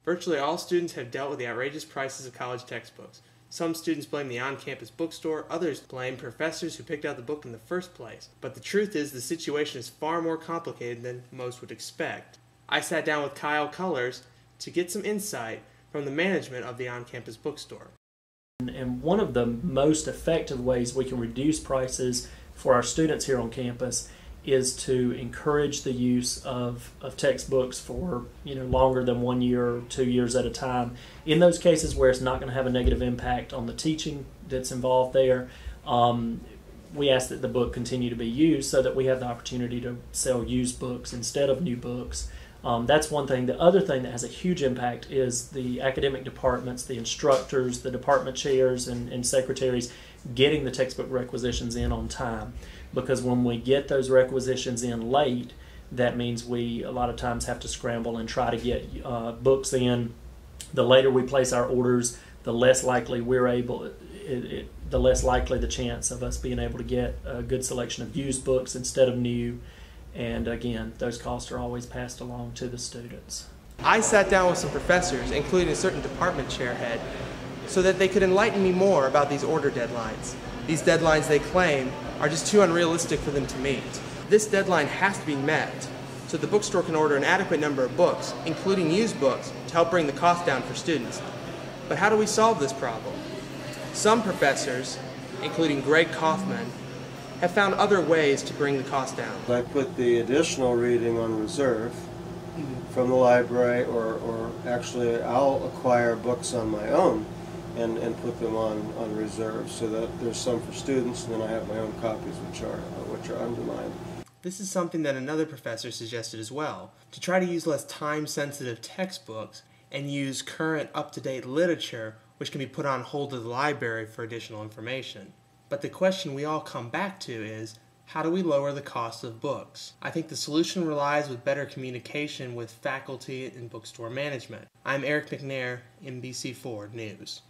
Virtually all students have dealt with the outrageous prices of college textbooks. Some students blame the on-campus bookstore, others blame professors who picked out the book in the first place. But the truth is the situation is far more complicated than most would expect. I sat down with Kyle Cullers to get some insight from the management of the on-campus bookstore. And one of the most effective ways we can reduce prices for our students here on campus is to encourage the use of textbooks for longer than 1 year or 2 years at a time. In those cases where it's not going to have a negative impact on the teaching that's involved there, we ask that the book continue to be used so that we have the opportunity to sell used books instead of new books. That's one thing. The other thing that has a huge impact is the academic departments, the instructors, the department chairs and secretaries getting the textbook requisitions in on time. Because when we get those requisitions in late, that means we a lot of times have to scramble and try to get books in. The later we place our orders, the less likely the less likely the chance of us being able to get a good selection of used books instead of new. And again, those costs are always passed along to the students. I sat down with some professors, including a certain department chair head, so that they could enlighten me more about these order deadlines. These deadlines, they claim, are just too unrealistic for them to meet. This deadline has to be met so the bookstore can order an adequate number of books, including used books, to help bring the cost down for students. But how do we solve this problem? Some professors, including Greg Kaufman, have found other ways to bring the cost down. I put the additional reading on reserve from the library, or actually I'll acquire books on my own and put them on reserve so that there's some for students, and then I have my own copies which are underlined. This is something that another professor suggested as well, to try to use less time-sensitive textbooks and use current up-to-date literature which can be put on hold to the library for additional information. But the question we all come back to is, how do we lower the cost of books? I think the solution relies with better communication with faculty and bookstore management. I'm Eric McNair, NBC4 News.